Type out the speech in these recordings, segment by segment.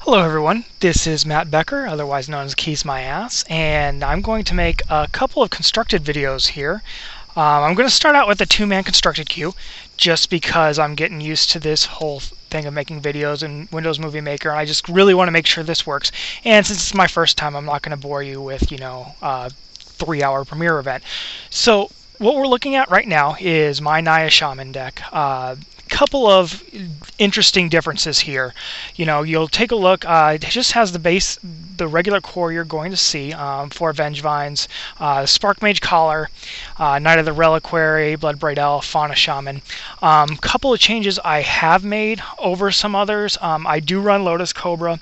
Hello everyone, this is Matt Becker, otherwise known as Keys My Ass, and I'm going to make a couple of constructed videos here. I'm going to start out with a two-man constructed queue, just because I'm getting used to this whole thing of making videos in Windows Movie Maker, and I just really want to make sure this works. And since it's my first time, I'm not going to bore you with, 3-hour Premiere event. So what we're looking at right now is my Naya Shaman deck. Couple of interesting differences here. You'll take a look. It just has the regular core you're going to see. 4 Vengevines, Spark Mage Collar, Knight of the Reliquary, Bloodbraid Elf, Fauna Shaman. Couple of changes I have made over some others. I do run Lotus Cobra.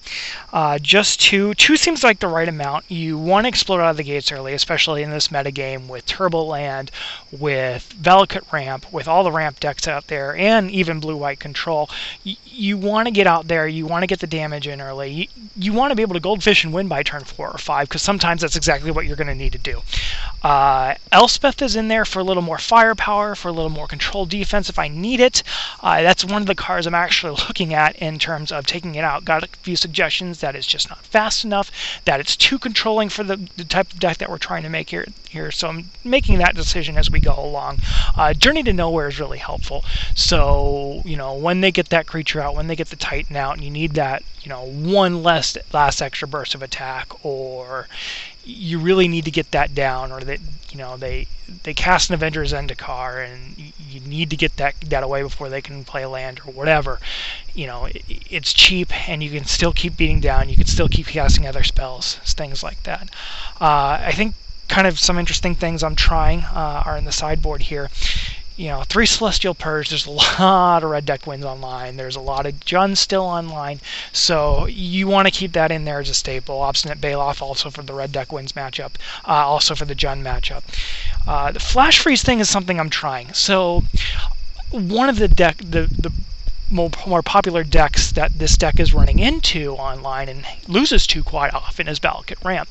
Just two. Two seems like the right amount. You want to explode out of the gates early, especially in this metagame with Turbo Land, with Valakut Ramp, with all the ramp decks out there, and even blue-white control. You want to get out there, you want to get the damage in early, you want to be able to goldfish and win by turn 4 or 5, because sometimes that's exactly what you're going to need to do. Elspeth is in there for a little more firepower, for a little more control defense if I need it. That's one of the cards I'm actually looking at in terms of taking it out. Got a few suggestions that it's just not fast enough, that it's too controlling for the type of deck that we're trying to make here. So I'm making that decision as we go along. Journey to Nowhere is really helpful. So, when they get that creature out, when they get the Titan out, and you need that, one last extra burst of attack, or you really need to get that down, or that, they cast an Avenger's Zendikar, and you need to get that away before they can play land or whatever. It's cheap, and you can still keep beating down, you can still keep casting other spells, things like that. I think kind of some interesting things I'm trying are in the sideboard here. 3 Celestial Purge, there's a lot of red deck wins online, there's a lot of Jund still online, so you want to keep that in there as a staple. Obstinate Baloth also for the red deck wins matchup, also for the Jund matchup. The Flash Freeze thing is something I'm trying. So one of the more popular decks that this deck is running into online and loses to quite often is Valakut Ramp.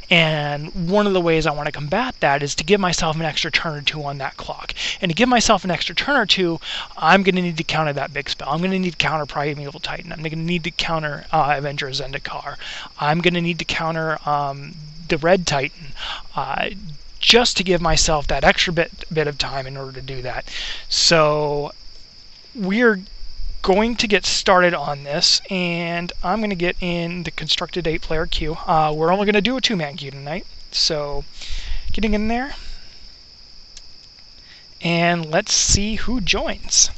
And one of the ways I want to combat that is to give myself an extra turn or two on that clock. And to give myself an extra turn or two, I'm going to need to counter that big spell. I'm going to need to counter Primeval Titan. I'm going to need to counter Avenger's Zendikar. I'm going to need to counter the Red Titan. Just to give myself that extra bit of time in order to do that. So we're going to get started on this, and I'm going to get in the constructed 8-player queue. We're only going to do a 2-man queue tonight, so getting in there, and let's see who joins.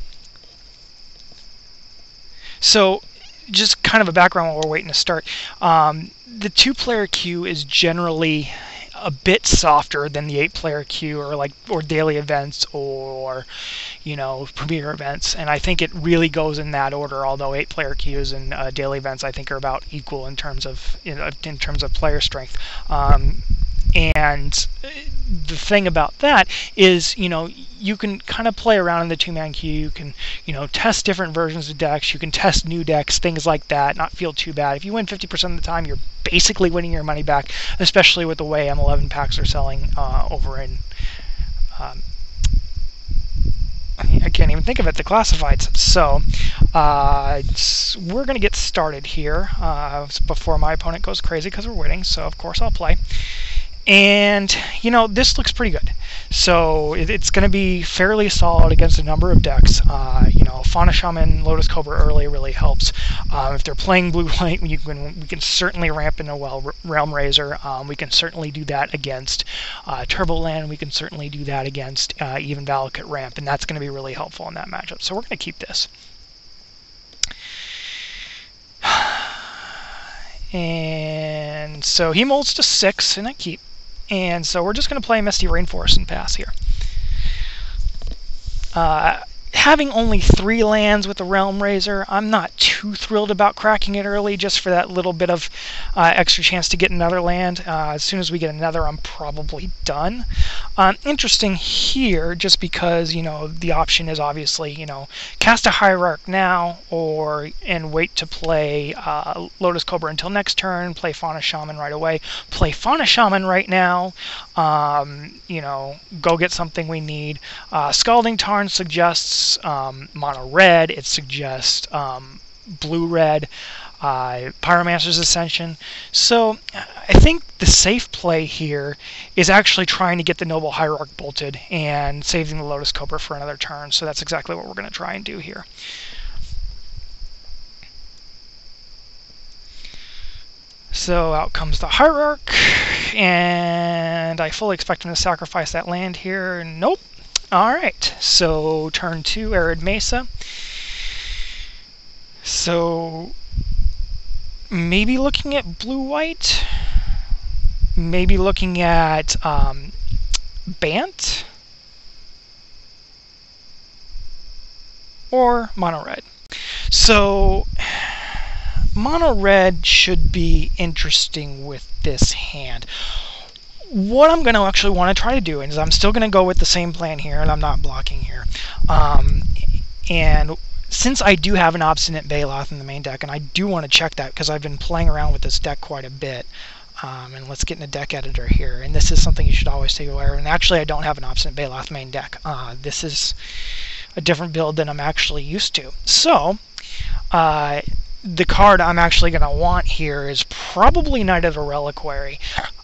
So just kind of a background while we're waiting to start. The 2-player queue is generally a bit softer than the 8-player queue, or daily events, or premiere events, and I think it really goes in that order. Although 8-player queues and daily events I think are about equal in terms of player strength. And the thing about that is, you can kind of play around in the 2-man queue. You can, test different versions of decks. You can test new decks, things like that, not feel too bad. If you win 50% of the time, you're basically winning your money back, especially with the way M11 packs are selling over in... I can't even think of it, the classifieds. So we're going to get started here before my opponent goes crazy because we're winning, so of course I'll play. And, this looks pretty good. So it's going to be fairly solid against a number of decks. Fauna Shaman, Lotus Cobra early really helps. If they're playing blue-white, we can certainly ramp into Realm Razor. We can certainly do that against Turbo Land. We can certainly do that against even Valakut Ramp, and that's going to be really helpful in that matchup. So we're going to keep this. And so he molds to 6, and I keep. And so we're just going to play Misty Rainforest and pass here. Having only 3 lands with the Realm Razor, I'm not too thrilled about cracking it early just for that little bit of extra chance to get another land. As soon as we get another, I'm probably done. Interesting here, just because, the option is obviously, cast a Hierarch now, and wait to play Lotus Cobra until next turn, play Fauna Shaman right away, play Fauna Shaman right now, go get something we need. Scalding Tarn suggests mono red, it suggests blue red. Pyromancer's Ascension. So I think the safe play here is actually trying to get the Noble Hierarch bolted and saving the Lotus Cobra for another turn. So that's exactly what we're going to try and do here. So out comes the Hierarch, and I fully expect him to sacrifice that land here. Nope. Alright, so turn 2, Arid Mesa. So maybe looking at blue-white, maybe looking at Bant, or mono-red. So mono-red should be interesting with this hand. What I'm going to actually want to try to do is I'm still going to go with the same plan here, and I'm not blocking here. And since I do have an Obstinate Baloth in the main deck, and I do want to check that because I've been playing around with this deck quite a bit. And let's get in a deck editor here. And this is something you should always take aware of. And actually, I don't have an Obstinate Baloth main deck. This is a different build than I'm actually used to. So the card I'm actually going to want here is probably Knight of the Reliquary.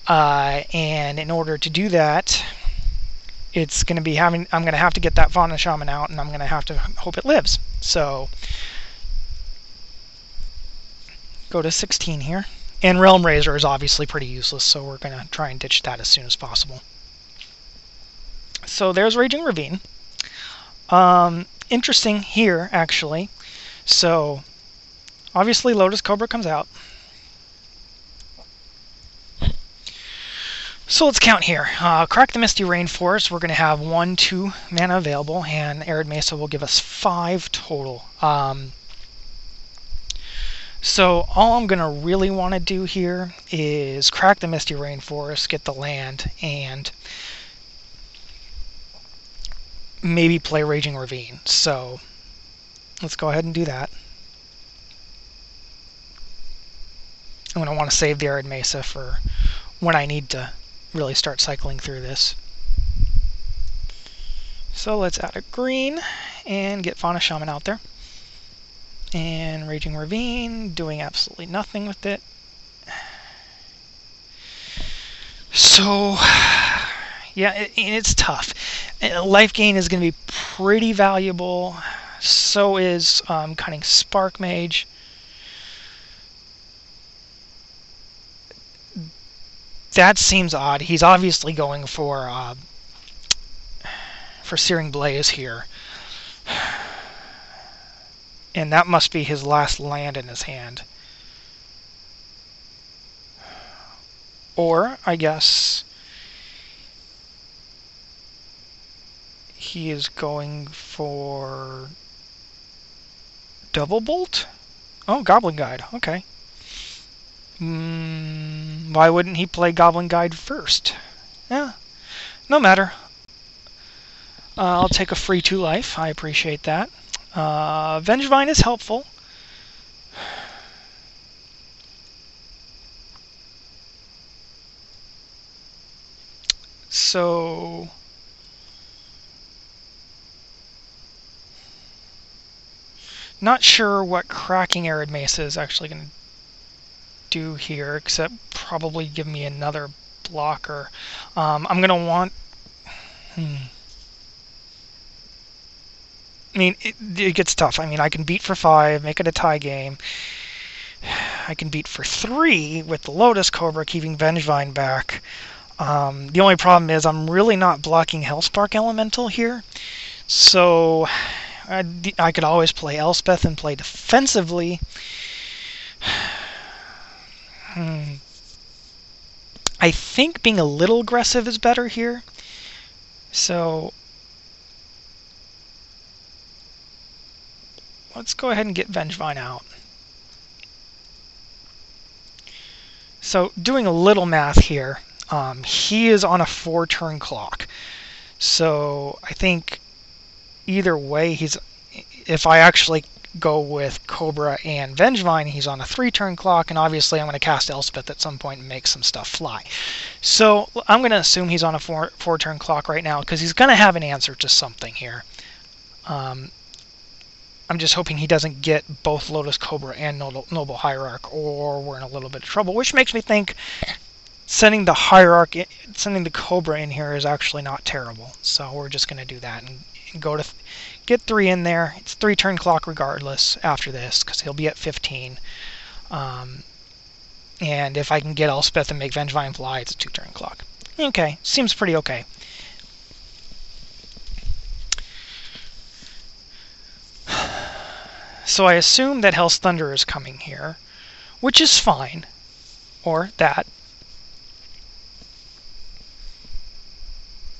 And in order to do that, it's going to be I'm going to have to get that Fauna Shaman out, and I'm going to have to hope it lives. So go to 16 here. And Realm Razor is obviously pretty useless, so we're going to try and ditch that as soon as possible. So there's Raging Ravine. Interesting here, actually. So obviously Lotus Cobra comes out. So let's count here. Crack the Misty Rainforest. We're going to have 1, 2 mana available, and Arid Mesa will give us 5 total. So all I'm going to really want to do here is crack the Misty Rainforest, get the land, and maybe play Raging Ravine. So let's go ahead and do that. I'm going to want to save the Arid Mesa for when I need to really start cycling through this. So let's add a green and get Fauna Shaman out there. And Raging Ravine, doing absolutely nothing with it. So, yeah, it's tough. Life gain is going to be pretty valuable. So is Cunning Spark Mage. That seems odd. He's obviously going for Searing Blaze here. And that must be his last land in his hand. Or, I guess, he is going for Double Bolt? Oh, Goblin Guide. Okay. Why wouldn't he play Goblin Guide first? Yeah, no matter. I'll take a free 2 life. I appreciate that. Vengevine is helpful. So not sure what cracking Arid Mesa is actually going to do here, except probably give me another blocker. I'm going to want... I mean, it gets tough. I mean, I can beat for 5, make it a tie game. I can beat for 3 with the Lotus Cobra, keeping Vengevine back. The only problem is I'm really not blocking Hellspark Elemental here. So I could always play Elspeth and play defensively. I think being a little aggressive is better here. So let's go ahead and get Vengevine out. So doing a little math here, he is on a 4-turn clock. So I think either way, if I actually go with Cobra and Vengevine, he's on a 3-turn clock, and obviously I'm going to cast Elspeth at some point and make some stuff fly. So I'm going to assume he's on a 4-turn clock right now, because he's going to have an answer to something here. I'm just hoping he doesn't get both Lotus Cobra and Noble Hierarch, or we're in a little bit of trouble, which makes me think sending the Cobra in here is actually not terrible. So we're just going to do that and go to get 3 in there. It's 3 turn clock regardless after this, because he'll be at 15. And if I can get Elspeth and make Vengevine fly, it's a 2 turn clock. Okay, seems pretty okay. So I assume that Hell's Thunder is coming here, which is fine. Or that.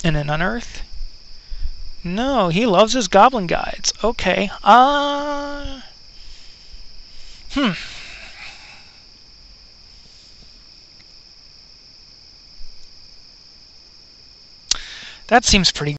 And an Unearth? No, he loves his Goblin Guides. Okay. That seems pretty